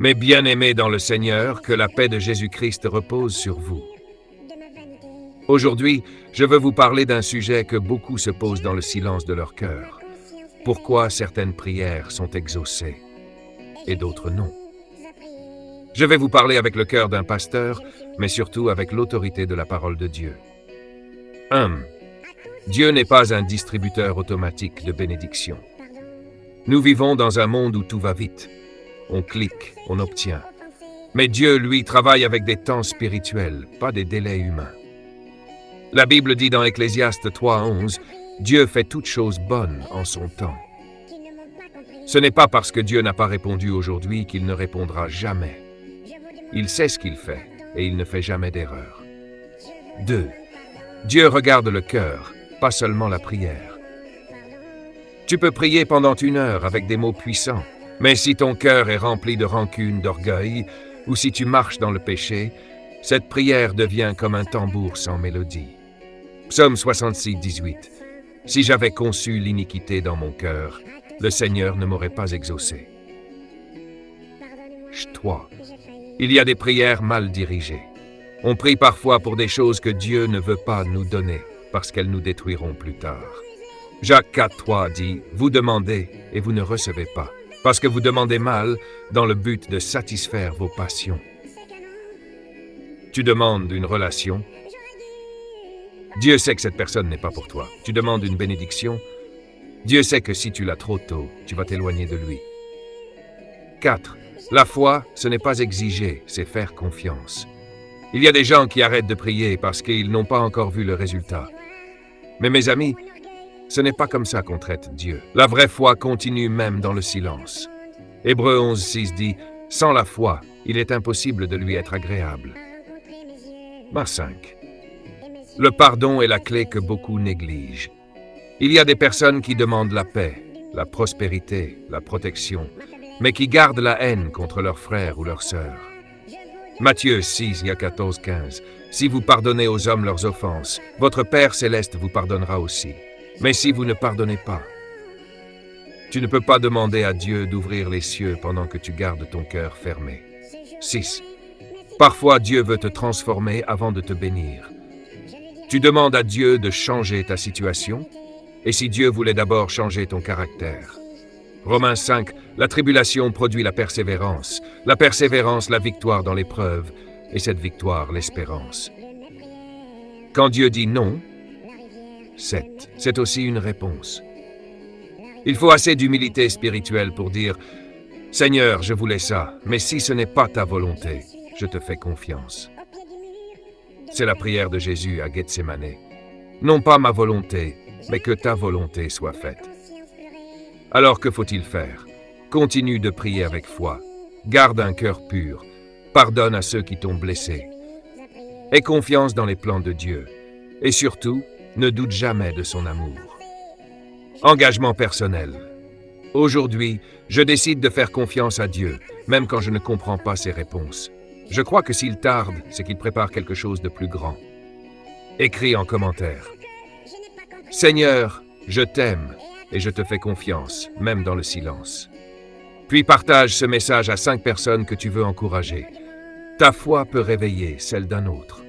Mes bien-aimés dans le Seigneur, que la paix de Jésus-Christ repose sur vous. Aujourd'hui, je veux vous parler d'un sujet que beaucoup se posent dans le silence de leur cœur. Pourquoi certaines prières sont exaucées et d'autres non? Je vais vous parler avec le cœur d'un pasteur, mais surtout avec l'autorité de la parole de Dieu. 1. Dieu n'est pas un distributeur automatique de bénédictions. Nous vivons dans un monde où tout va vite. On clique, on obtient. Mais Dieu, lui, travaille avec des temps spirituels, pas des délais humains. La Bible dit dans Ecclésiaste 3:11, « Dieu fait toutes choses bonnes en son temps ». Ce n'est pas parce que Dieu n'a pas répondu aujourd'hui qu'il ne répondra jamais. Il sait ce qu'il fait et il ne fait jamais d'erreur. 2. Dieu regarde le cœur, pas seulement la prière. Tu peux prier pendant 1 heure avec des mots puissants, mais si ton cœur est rempli de rancune, d'orgueil, ou si tu marches dans le péché, cette prière devient comme un tambour sans mélodie. Psaume 66:18. Si j'avais conçu l'iniquité dans mon cœur, le Seigneur ne m'aurait pas exaucé. 3. Il y a des prières mal dirigées. On prie parfois pour des choses que Dieu ne veut pas nous donner, parce qu'elles nous détruiront plus tard. Jacques 4:3 dit « Vous demandez et vous ne recevez pas, parce que vous demandez mal dans le but de satisfaire vos passions. » Tu demandes une relation. Dieu sait que cette personne n'est pas pour toi. Tu demandes une bénédiction. Dieu sait que si tu l'as trop tôt, tu vas t'éloigner de lui. 4. La foi, ce n'est pas exiger, c'est faire confiance. Il y a des gens qui arrêtent de prier parce qu'ils n'ont pas encore vu le résultat. Mais mes amis, ce n'est pas comme ça qu'on traite Dieu. La vraie foi continue même dans le silence. Hébreux 11:6 dit « Sans la foi, il est impossible de lui être agréable. » 5. Le pardon est la clé que beaucoup négligent. Il y a des personnes qui demandent la paix, la prospérité, la protection, mais qui gardent la haine contre leurs frères ou leurs sœurs. Matthieu 6:14-15. Si vous pardonnez aux hommes leurs offenses, votre Père céleste vous pardonnera aussi. Mais si vous ne pardonnez pas, tu ne peux pas demander à Dieu d'ouvrir les cieux pendant que tu gardes ton cœur fermé. 6. Parfois, Dieu veut te transformer avant de te bénir. Tu demandes à Dieu de changer ta situation, et si Dieu voulait d'abord changer ton caractère? Romains 5, la tribulation produit la persévérance la victoire dans l'épreuve, et cette victoire l'espérance. Quand Dieu dit non, 7, c'est aussi une réponse. Il faut assez d'humilité spirituelle pour dire « Seigneur, je voulais ça, mais si ce n'est pas ta volonté, je te fais confiance. » C'est la prière de Jésus à Gethsémane. Non pas ma volonté, mais que ta volonté soit faite. Alors que faut-il faire? Continue de prier avec foi. Garde un cœur pur. Pardonne à ceux qui t'ont blessé. Aie confiance dans les plans de Dieu. Et surtout, ne doute jamais de son amour. Engagement personnel. Aujourd'hui, je décide de faire confiance à Dieu, même quand je ne comprends pas ses réponses. Je crois que s'il tarde, c'est qu'il prépare quelque chose de plus grand. Écris en commentaire. Seigneur, je t'aime et je te fais confiance, même dans le silence. Puis partage ce message à 5 personnes que tu veux encourager. Ta foi peut réveiller celle d'un autre.